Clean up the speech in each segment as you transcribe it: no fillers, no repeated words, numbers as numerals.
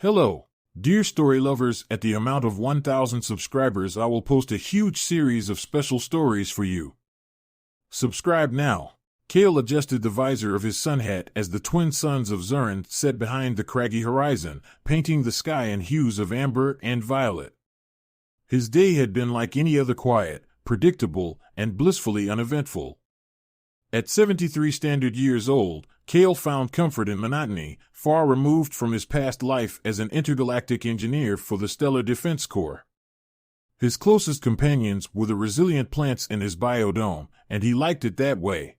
Hello, dear story lovers. At the amount of 1,000 subscribers, I will post a huge series of special stories for you. Subscribe now. Kale adjusted the visor of his sun hat as the twin suns of Zurin set behind the craggy horizon, painting the sky in hues of amber and violet. His day had been like any other, quiet, predictable, and blissfully uneventful. At 73 standard years old, Kale found comfort in monotony, far removed from his past life as an intergalactic engineer for the Stellar Defense Corps. His closest companions were the resilient plants in his biodome, and he liked it that way.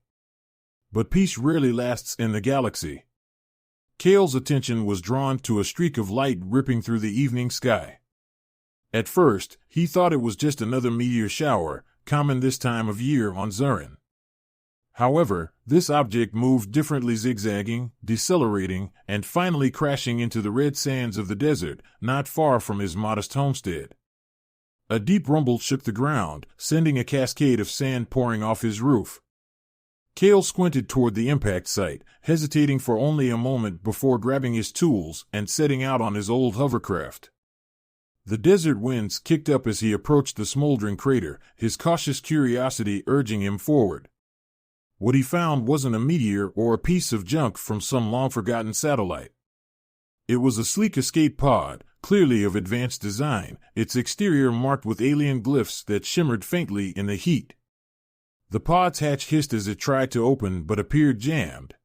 But peace rarely lasts in the galaxy. Kale's attention was drawn to a streak of light ripping through the evening sky. At first, he thought it was just another meteor shower, common this time of year on Zurin. However, this object moved differently, zigzagging, decelerating, and finally crashing into the red sands of the desert, not far from his modest homestead. A deep rumble shook the ground, sending a cascade of sand pouring off his roof. Kale squinted toward the impact site, hesitating for only a moment before grabbing his tools and setting out on his old hovercraft. The desert winds kicked up as he approached the smoldering crater, his cautious curiosity urging him forward. What he found wasn't a meteor or a piece of junk from some long-forgotten satellite. It was a sleek escape pod, clearly of advanced design, its exterior marked with alien glyphs that shimmered faintly in the heat. The pod's hatch hissed as it tried to open but appeared jammed.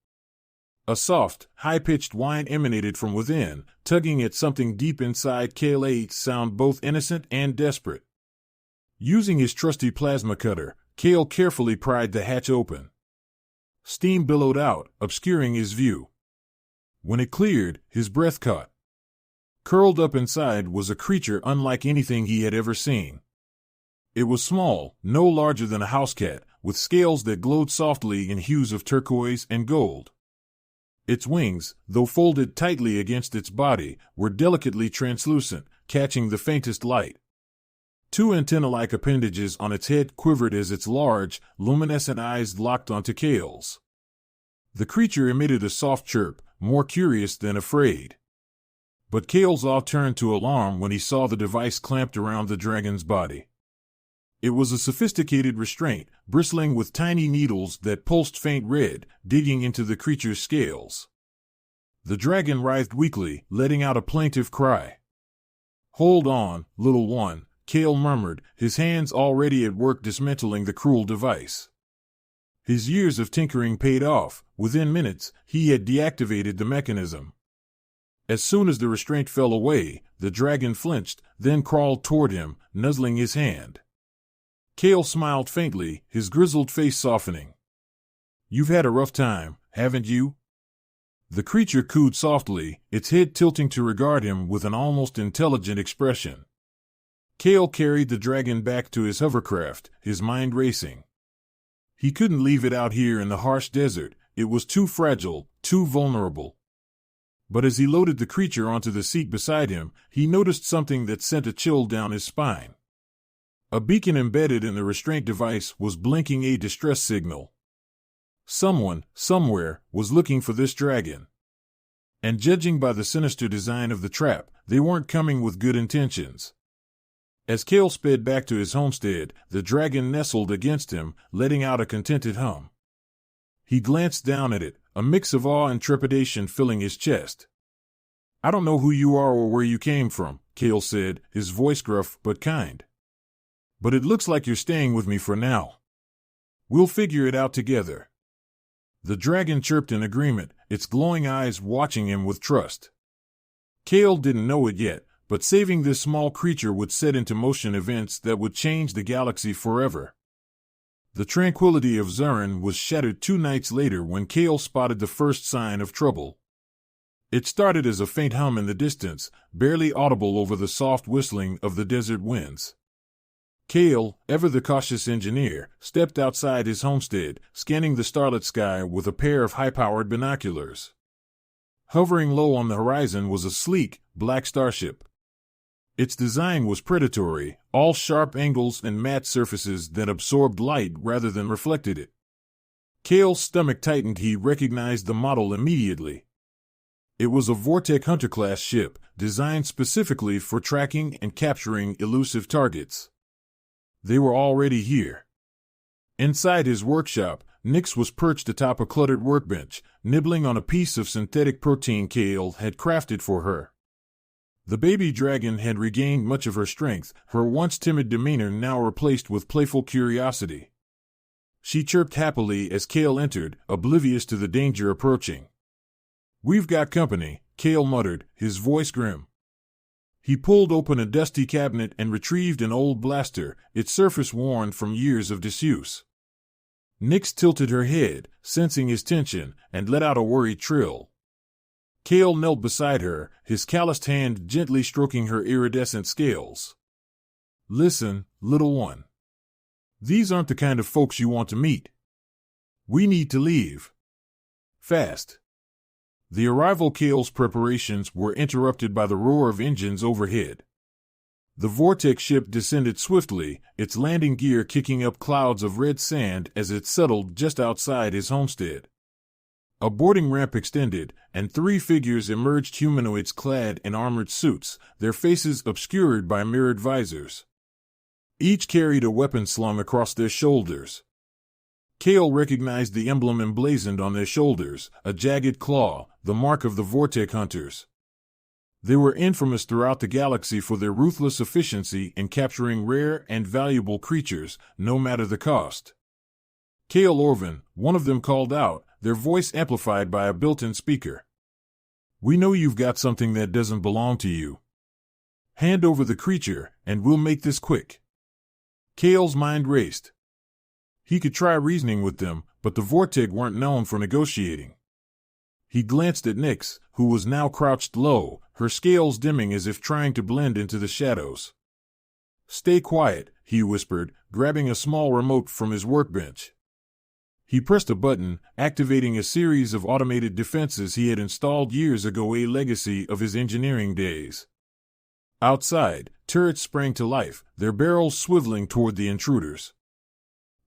A soft, high-pitched whine emanated from within, tugging at something deep inside. Kale's sound both innocent and desperate. Using his trusty plasma cutter, Kale carefully pried the hatch open. Steam billowed out, obscuring his view. When it cleared, his breath caught. Curled up inside was a creature unlike anything he had ever seen. It was small, no larger than a house cat, with scales that glowed softly in hues of turquoise and gold. Its wings, though folded tightly against its body, were delicately translucent, catching the faintest light. Two antenna-like appendages on its head quivered as its large, luminescent eyes locked onto Kale's. The creature emitted a soft chirp, more curious than afraid. But Kale's awe turned to alarm when he saw the device clamped around the dragon's body. It was a sophisticated restraint, bristling with tiny needles that pulsed faint red, digging into the creature's scales. The dragon writhed weakly, letting out a plaintive cry. "Hold on, little one," Kale murmured, his hands already at work dismantling the cruel device. His years of tinkering paid off. Within minutes, he had deactivated the mechanism. As soon as the restraint fell away, the dragon flinched, then crawled toward him, nuzzling his hand. Kale smiled faintly, his grizzled face softening. "You've had a rough time, haven't you?" The creature cooed softly, its head tilting to regard him with an almost intelligent expression. Kale carried the dragon back to his hovercraft, his mind racing. He couldn't leave it out here in the harsh desert. It was too fragile, too vulnerable. But as he loaded the creature onto the seat beside him, he noticed something that sent a chill down his spine. A beacon embedded in the restraint device was blinking a distress signal. Someone, somewhere, was looking for this dragon. And judging by the sinister design of the trap, they weren't coming with good intentions. As Kale sped back to his homestead, the dragon nestled against him, letting out a contented hum. He glanced down at it, a mix of awe and trepidation filling his chest. "I don't know who you are or where you came from," Kale said, his voice gruff but kind. "But it looks like you're staying with me for now. We'll figure it out together." The dragon chirped in agreement, its glowing eyes watching him with trust. Kale didn't know it yet, but saving this small creature would set into motion events that would change the galaxy forever. The tranquility of Zurin was shattered 2 nights later when Kale spotted the first sign of trouble. It started as a faint hum in the distance, barely audible over the soft whistling of the desert winds. Kale, ever the cautious engineer, stepped outside his homestead, scanning the starlit sky with a pair of high-powered binoculars. Hovering low on the horizon was a sleek, black starship. Its design was predatory, all sharp angles and matte surfaces that absorbed light rather than reflected it. Kale's stomach tightened. He recognized the model immediately. It was a Vortec Hunter-class ship, designed specifically for tracking and capturing elusive targets. They were already here. Inside his workshop, Nyx was perched atop a cluttered workbench, nibbling on a piece of synthetic protein Kale had crafted for her. The baby dragon had regained much of her strength, her once timid demeanor now replaced with playful curiosity. She chirped happily as Kale entered, oblivious to the danger approaching. "We've got company," Kale muttered, his voice grim. He pulled open a dusty cabinet and retrieved an old blaster, its surface worn from years of disuse. Nyx tilted her head, sensing his tension, and let out a worried trill. Kale knelt beside her, his calloused hand gently stroking her iridescent scales. "Listen, little one. These aren't the kind of folks you want to meet. We need to leave. Fast." The arrival Kale's preparations were interrupted by the roar of engines overhead. The Vortex ship descended swiftly, its landing gear kicking up clouds of red sand as it settled just outside his homestead. A boarding ramp extended, and 3 figures emerged, humanoids clad in armored suits, their faces obscured by mirrored visors. Each carried a weapon slung across their shoulders. Kale recognized the emblem emblazoned on their shoulders, a jagged claw, the mark of the Vortex Hunters. They were infamous throughout the galaxy for their ruthless efficiency in capturing rare and valuable creatures, no matter the cost. Kale Orvin, one of them called out, their voice amplified by a built-in speaker. "We know you've got something that doesn't belong to you. Hand over the creature, and we'll make this quick." Kale's mind raced. He could try reasoning with them, but the Vorteg weren't known for negotiating. He glanced at Nyx, who was now crouched low, her scales dimming as if trying to blend into the shadows. "Stay quiet," he whispered, grabbing a small remote from his workbench. He pressed a button, activating a series of automated defenses he had installed years ago, a legacy of his engineering days. Outside, turrets sprang to life, their barrels swiveling toward the intruders.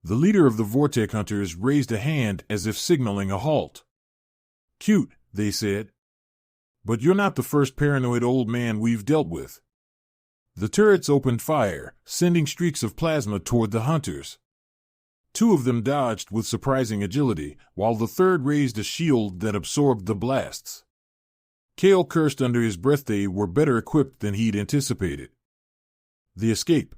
The leader of the Vortex Hunters raised a hand as if signaling a halt. "Cute," they said. "But you're not the first paranoid old man we've dealt with." The turrets opened fire, sending streaks of plasma toward the hunters. 2 of them dodged with surprising agility, while the third raised a shield that absorbed the blasts. Kale cursed under his breath. They were better equipped than he'd anticipated. The escape.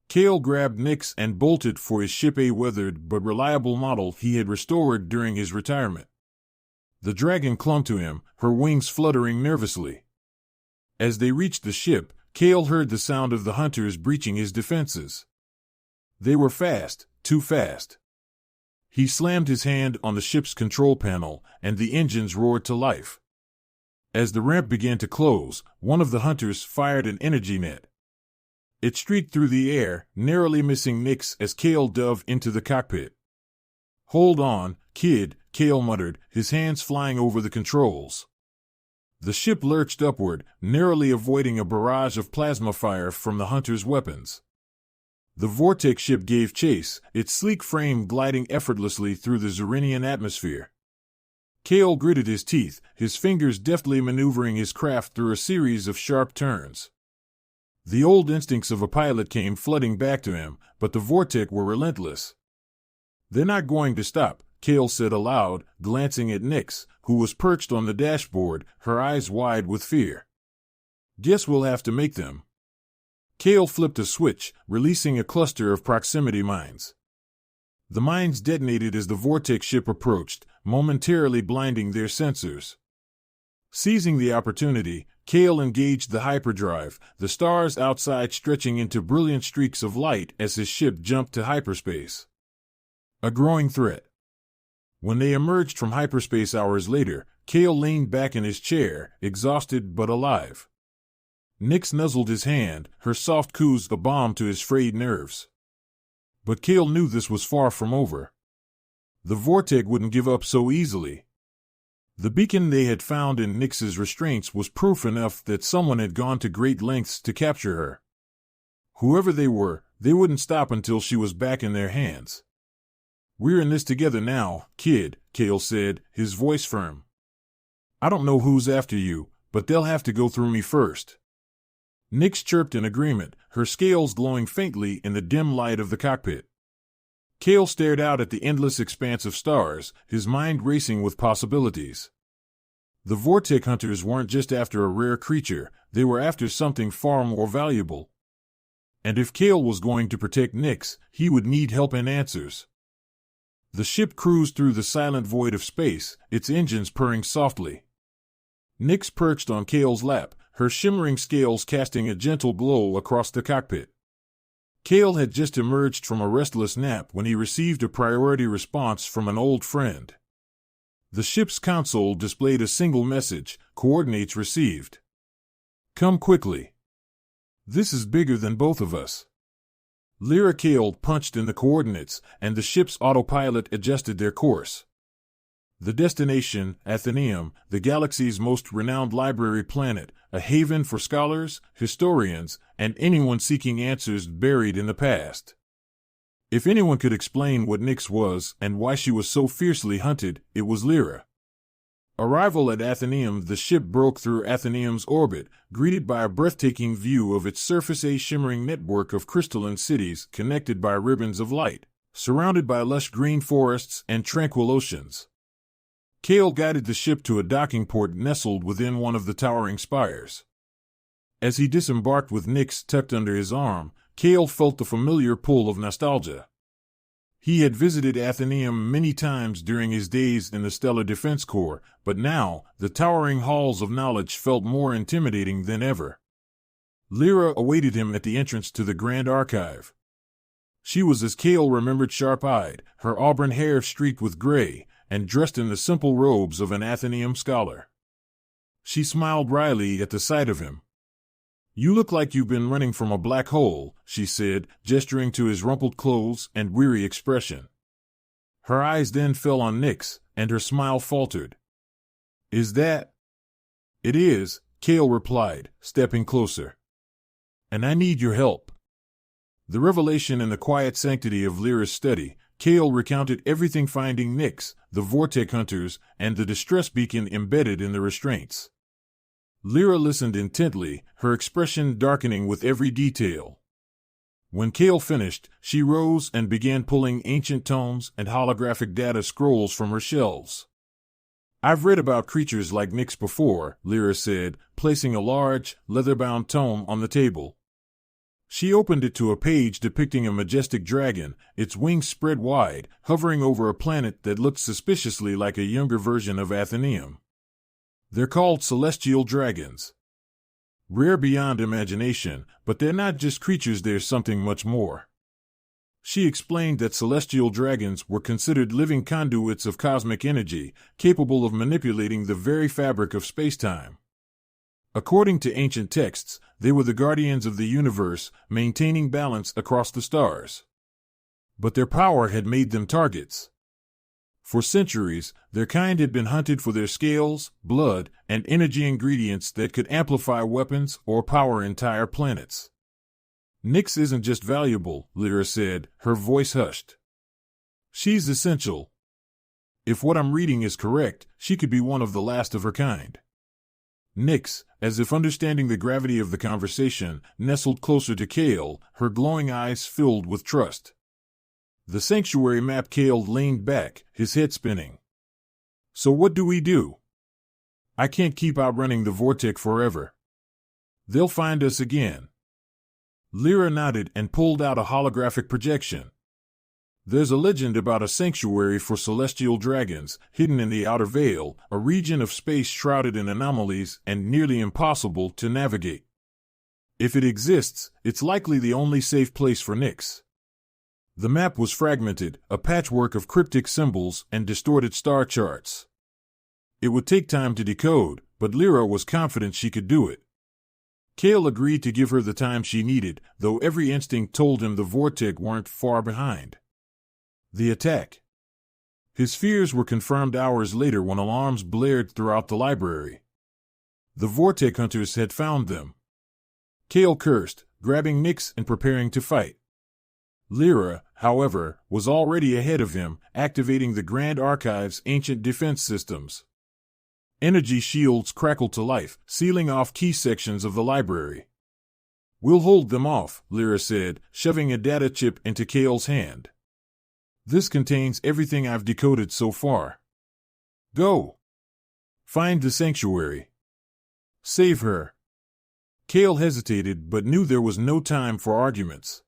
Kale grabbed Nyx and bolted for his ship, a weathered but reliable model he had restored during his retirement. The dragon clung to him, her wings fluttering nervously. As they reached the ship, Kale heard the sound of the hunters breaching his defenses. They were fast, too fast. He slammed his hand on the ship's control panel, and the engines roared to life. As the ramp began to close, one of the hunters fired an energy net. It streaked through the air, narrowly missing Nyx as Kale dove into the cockpit. "Hold on, kid," Kale muttered, his hands flying over the controls. The ship lurched upward, narrowly avoiding a barrage of plasma fire from the hunters' weapons. The Vortex ship gave chase, its sleek frame gliding effortlessly through the Zerinian atmosphere. Kale gritted his teeth, his fingers deftly maneuvering his craft through a series of sharp turns. The old instincts of a pilot came flooding back to him, but the Vortex were relentless. "They're not going to stop," Kale said aloud, glancing at Nyx, who was perched on the dashboard, her eyes wide with fear. "Guess we'll have to make them." Kale flipped a switch, releasing a cluster of proximity mines. The mines detonated as the Vortex ship approached, momentarily blinding their sensors. Seizing the opportunity, Kale engaged the hyperdrive, the stars outside stretching into brilliant streaks of light as his ship jumped to hyperspace. A growing threat. When they emerged from hyperspace hours later, Kale leaned back in his chair, exhausted but alive. Nyx nuzzled his hand, her soft coos a balm to his frayed nerves. But Kale knew this was far from over. The Vortex wouldn't give up so easily. The beacon they had found in Nyx's restraints was proof enough that someone had gone to great lengths to capture her. Whoever they were, they wouldn't stop until she was back in their hands. "We're in this together now, kid," Kale said, his voice firm. I don't know who's after you, but they'll have to go through me first. Nyx chirped in agreement, her scales glowing faintly in the dim light of the cockpit. Kale stared out at the endless expanse of stars, his mind racing with possibilities. The Vortic hunters weren't just after a rare creature, they were after something far more valuable. And if Kale was going to protect Nyx, he would need help and answers. The ship cruised through the silent void of space, its engines purring softly. Nyx perched on Kale's lap, her shimmering scales casting a gentle glow across the cockpit. Kale had just emerged from a restless nap when he received a priority response from an old friend. The ship's console displayed a single message, coordinates received. Come quickly. This is bigger than both of us. Lyra Kale punched in the coordinates, and the ship's autopilot adjusted their course. The destination, Athenaeum, the galaxy's most renowned library planet, a haven for scholars, historians, and anyone seeking answers buried in the past. If anyone could explain what Nyx was and why she was so fiercely hunted, it was Lyra. Arrival at Athenaeum, the ship broke through Athenaeum's orbit, greeted by a breathtaking view of its surface, a shimmering network of crystalline cities connected by ribbons of light, surrounded by lush green forests and tranquil oceans. Kale guided the ship to a docking port nestled within one of the towering spires. As he disembarked with Nyx tucked under his arm, Kale felt the familiar pull of nostalgia. He had visited Athenaeum many times during his days in the Stellar Defense Corps, but now, the towering halls of knowledge felt more intimidating than ever. Lyra awaited him at the entrance to the Grand Archive. She was as Kale remembered, sharp-eyed, her auburn hair streaked with gray, and dressed in the simple robes of an Athenaeum scholar. She smiled wryly at the sight of him. You look like you've been running from a black hole, she said, gesturing to his rumpled clothes and weary expression. Her eyes then fell on Nyx, and her smile faltered. Is that? It is, Kale replied, stepping closer. And I need your help. The revelation in the quiet sanctity of Lyra's study, Kale recounted everything, finding Nyx, the Vortic hunters, and the distress beacon embedded in the restraints. Lyra listened intently, her expression darkening with every detail. When Kale finished, she rose and began pulling ancient tomes and holographic data scrolls from her shelves. I've read about creatures like Nyx before, Lyra said, placing a large, leather-bound tome on the table. She opened it to a page depicting a majestic dragon, its wings spread wide, hovering over a planet that looked suspiciously like a younger version of Athenaeum. They're called celestial dragons. Rare beyond imagination, but they're not just creatures, there's something much more. She explained that celestial dragons were considered living conduits of cosmic energy, capable of manipulating the very fabric of spacetime. According to ancient texts, they were the guardians of the universe, maintaining balance across the stars. But their power had made them targets. For centuries, their kind had been hunted for their scales, blood, and energy ingredients that could amplify weapons or power entire planets. Nyx isn't just valuable, Lyra said, her voice hushed. She's essential. If what I'm reading is correct, she could be one of the last of her kind. Nyx, as if understanding the gravity of the conversation, nestled closer to Kale, her glowing eyes filled with trust. The sanctuary map. Kale leaned back, his head spinning. So what do we do? I can't keep outrunning the Vortic forever. They'll find us again. Lyra nodded and pulled out a holographic projection. There's a legend about a sanctuary for celestial dragons, hidden in the Outer Veil, a region of space shrouded in anomalies and nearly impossible to navigate. If it exists, it's likely the only safe place for Nyx. The map was fragmented, a patchwork of cryptic symbols and distorted star charts. It would take time to decode, but Lyra was confident she could do it. Kale agreed to give her the time she needed, though every instinct told him the Vortic weren't far behind. The attack. His fears were confirmed hours later when alarms blared throughout the library. The Vortic hunters had found them. Kale cursed, grabbing Nyx and preparing to fight. Lyra, however, was already ahead of him, activating the Grand Archive's ancient defense systems. Energy shields crackled to life, sealing off key sections of the library. "We'll hold them off," Lyra said, shoving a data chip into Kale's hand. "This contains everything I've decoded so far. Go. Find the sanctuary. Save her." Kale hesitated but knew there was no time for arguments.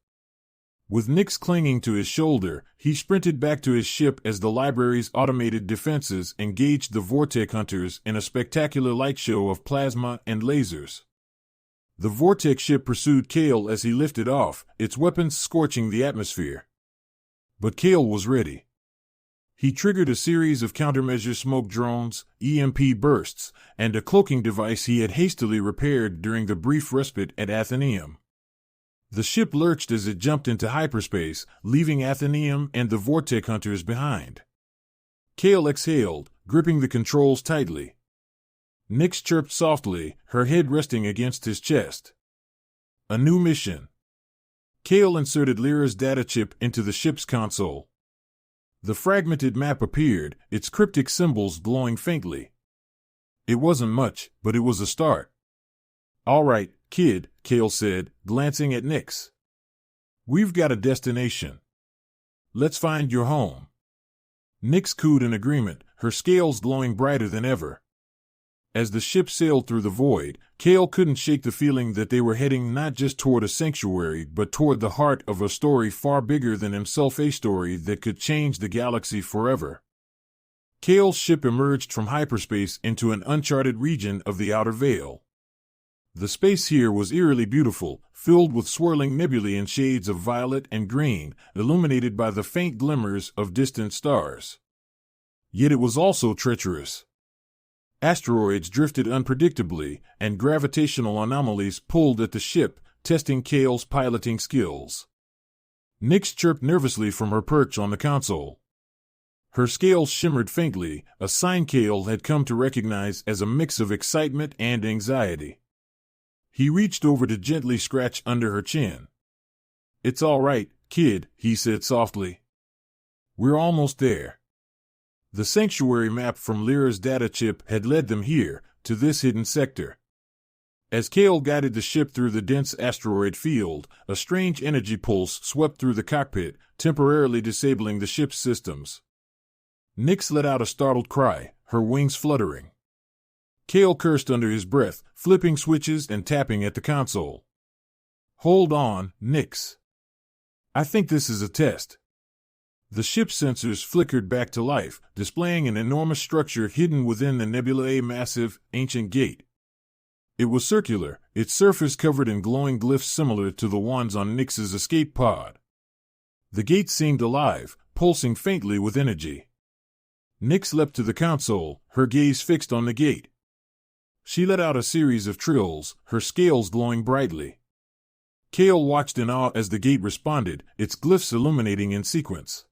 With Nyx clinging to his shoulder, he sprinted back to his ship as the library's automated defenses engaged the Vortex hunters in a spectacular light show of plasma and lasers. The Vortex ship pursued Kale as he lifted off, its weapons scorching the atmosphere. But Kale was ready. He triggered a series of countermeasure smoke drones, EMP bursts, and a cloaking device he had hastily repaired during the brief respite at Athenaeum. The ship lurched as it jumped into hyperspace, leaving Athenaeum and the Vortex hunters behind. Kale exhaled, gripping the controls tightly. Nyx chirped softly, her head resting against his chest. "A new mission." Kale inserted Lyra's data chip into the ship's console. The fragmented map appeared, its cryptic symbols glowing faintly. It wasn't much, but it was a start. "All right, kid," Kale said, glancing at Nyx. "We've got a destination. Let's find your home." Nyx cooed in agreement, her scales glowing brighter than ever. As the ship sailed through the void, Kale couldn't shake the feeling that they were heading not just toward a sanctuary but toward the heart of a story far bigger than himself, a story that could change the galaxy forever. Kale's ship emerged from hyperspace into an uncharted region of the Outer Veil. The space here was eerily beautiful, filled with swirling nebulae in shades of violet and green, illuminated by the faint glimmers of distant stars. Yet it was also treacherous. Asteroids drifted unpredictably, and gravitational anomalies pulled at the ship, testing Kale's piloting skills. Nyx chirped nervously from her perch on the console. Her scales shimmered faintly, a sign Kale had come to recognize as a mix of excitement and anxiety. He reached over to gently scratch under her chin. "It's all right, kid," he said softly. "We're almost there." The sanctuary map from Lyra's data chip had led them here, to this hidden sector. As Kale guided the ship through the dense asteroid field, a strange energy pulse swept through the cockpit, temporarily disabling the ship's systems. Nyx let out a startled cry, her wings fluttering. Kale cursed under his breath, flipping switches and tapping at the console. "Hold on, Nyx. I think this is a test." The ship's sensors flickered back to life, displaying an enormous structure hidden within the nebula, a massive, ancient gate. It was circular, its surface covered in glowing glyphs similar to the ones on Nyx's escape pod. The gate seemed alive, pulsing faintly with energy. Nyx leapt to the console, her gaze fixed on the gate. She let out a series of trills, her scales glowing brightly. Kale watched in awe as the gate responded, its glyphs illuminating in sequence.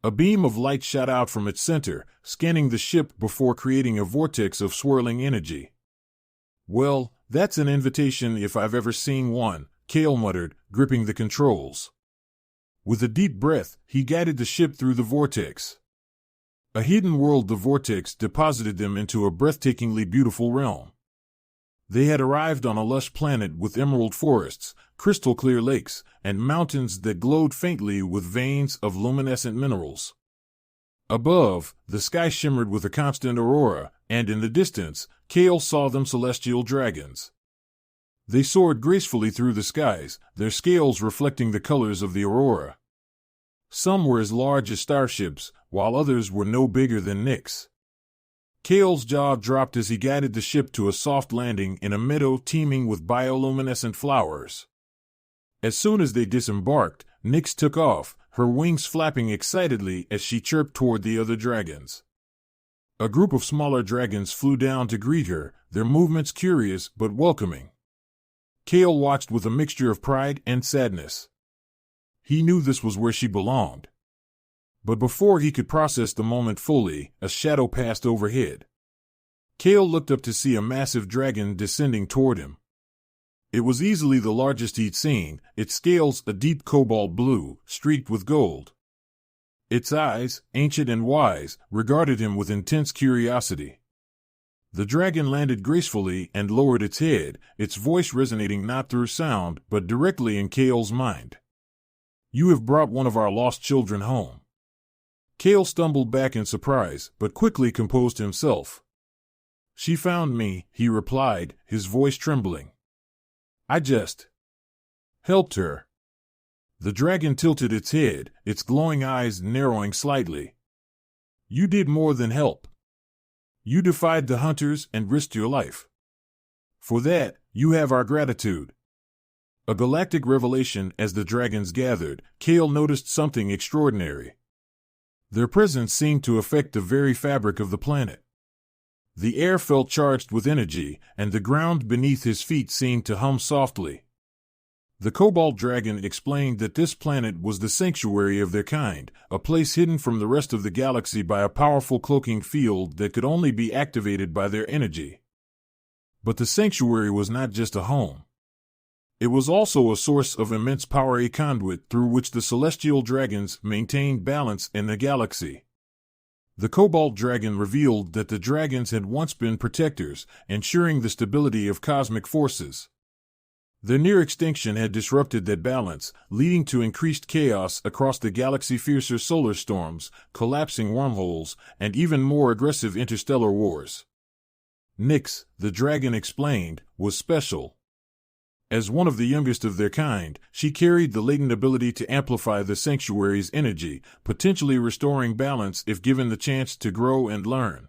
A beam of light shot out from its center, scanning the ship before creating a vortex of swirling energy. "Well, that's an invitation if I've ever seen one," Kale muttered, gripping the controls. With a deep breath, he guided the ship through the vortex. A hidden world, the vortex deposited them into a breathtakingly beautiful realm. They had arrived on a lush planet with emerald forests, crystal-clear lakes, and mountains that glowed faintly with veins of luminescent minerals. Above, the sky shimmered with a constant aurora, and in the distance, Kale saw them celestial dragons. They soared gracefully through the skies, their scales reflecting the colors of the aurora. Some were as large as starships, while others were no bigger than Nyx. Kale's jaw dropped as he guided the ship to a soft landing in a meadow teeming with bioluminescent flowers. As soon as they disembarked, Nyx took off, her wings flapping excitedly as she chirped toward the other dragons. A group of smaller dragons flew down to greet her, their movements curious but welcoming. Kale watched with a mixture of pride and sadness. He knew this was where she belonged. But before he could process the moment fully, a shadow passed overhead. Kale looked up to see a massive dragon descending toward him. It was easily the largest he'd seen, its scales a deep cobalt blue, streaked with gold. Its eyes, ancient and wise, regarded him with intense curiosity. The dragon landed gracefully and lowered its head, its voice resonating not through sound but directly in Kale's mind. "You have brought one of our lost children home." Kale stumbled back in surprise, but quickly composed himself. "She found me," he replied, his voice trembling. "I just helped her." The dragon tilted its head, its glowing eyes narrowing slightly. "You did more than help. You defied the hunters and risked your life. For that, you have our gratitude." A galactic revelation. As the dragons gathered, Kale noticed something extraordinary. Their presence seemed to affect the very fabric of the planet. The air felt charged with energy, and the ground beneath his feet seemed to hum softly. The Cobalt Dragon explained that this planet was the sanctuary of their kind, a place hidden from the rest of the galaxy by a powerful cloaking field that could only be activated by their energy. But the sanctuary was not just a home. It was also a source of immense power, a conduit through which the celestial dragons maintained balance in the galaxy. The Cobalt Dragon revealed that the dragons had once been protectors, ensuring the stability of cosmic forces. Their near extinction had disrupted that balance, leading to increased chaos across the galaxy, fiercer solar storms, collapsing wormholes, and even more aggressive interstellar wars. Nyx, the dragon explained, was special. As one of the youngest of their kind, she carried the latent ability to amplify the sanctuary's energy, potentially restoring balance if given the chance to grow and learn.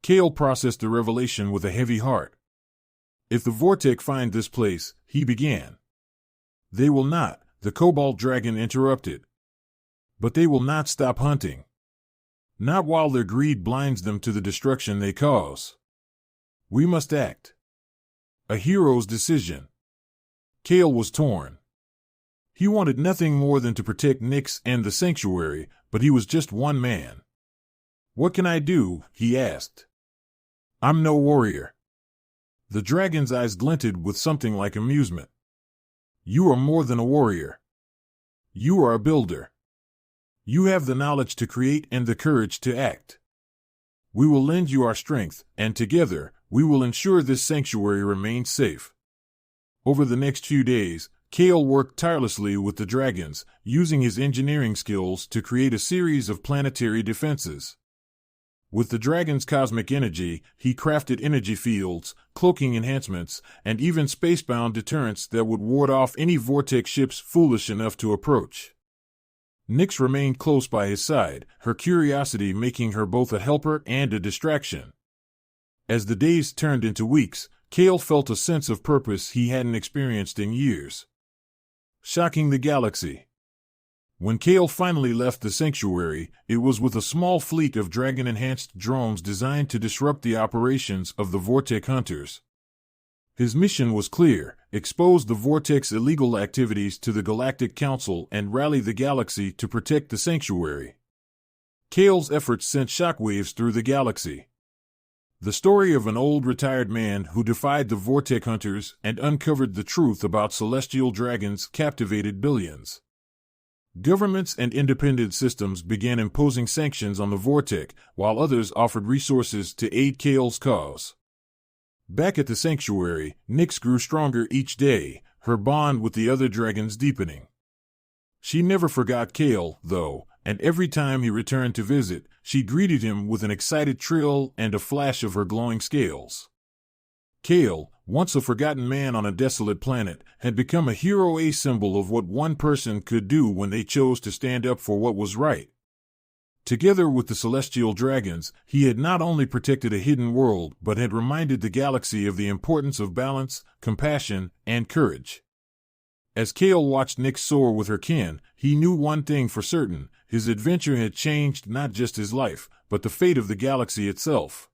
Kale processed the revelation with a heavy heart. "If the Vortex find this place," he began. "They will not," the Cobalt Dragon interrupted. "But they will not stop hunting. Not while their greed blinds them to the destruction they cause. We must act." A hero's decision. Kale was torn. He wanted nothing more than to protect Nyx and the sanctuary, but he was just one man. "What can I do?" he asked. "I'm no warrior." The dragon's eyes glinted with something like amusement. "You are more than a warrior. You are a builder. You have the knowledge to create and the courage to act. We will lend you our strength, and together, we will ensure this sanctuary remains safe." Over the next few days, Kale worked tirelessly with the dragons, using his engineering skills to create a series of planetary defenses. With the dragon's cosmic energy, he crafted energy fields, cloaking enhancements, and even spacebound deterrents that would ward off any Vortex ships foolish enough to approach. Nyx remained close by his side, her curiosity making her both a helper and a distraction. As the days turned into weeks, Kale felt a sense of purpose he hadn't experienced in years. Shocking the galaxy. When Kale finally left the sanctuary, it was with a small fleet of dragon-enhanced drones designed to disrupt the operations of the Vortex hunters. His mission was clear: expose the Vortex illegal activities to the Galactic Council and rally the galaxy to protect the sanctuary. Kale's efforts sent shockwaves through the galaxy. The story of an old retired man who defied the Vortex hunters and uncovered the truth about celestial dragons captivated billions. Governments and independent systems began imposing sanctions on the Vortex, while others offered resources to aid Kale's cause. Back at the sanctuary, Nyx grew stronger each day, her bond with the other dragons deepening. She never forgot Kale, though, and every time he returned to visit, she greeted him with an excited trill and a flash of her glowing scales. Kale, once a forgotten man on a desolate planet, had become a hero, a symbol of what one person could do when they chose to stand up for what was right. Together with the celestial dragons, he had not only protected a hidden world, but had reminded the galaxy of the importance of balance, compassion, and courage. As Kale watched Nyx soar with her kin, he knew one thing for certain: his adventure had changed not just his life, but the fate of the galaxy itself.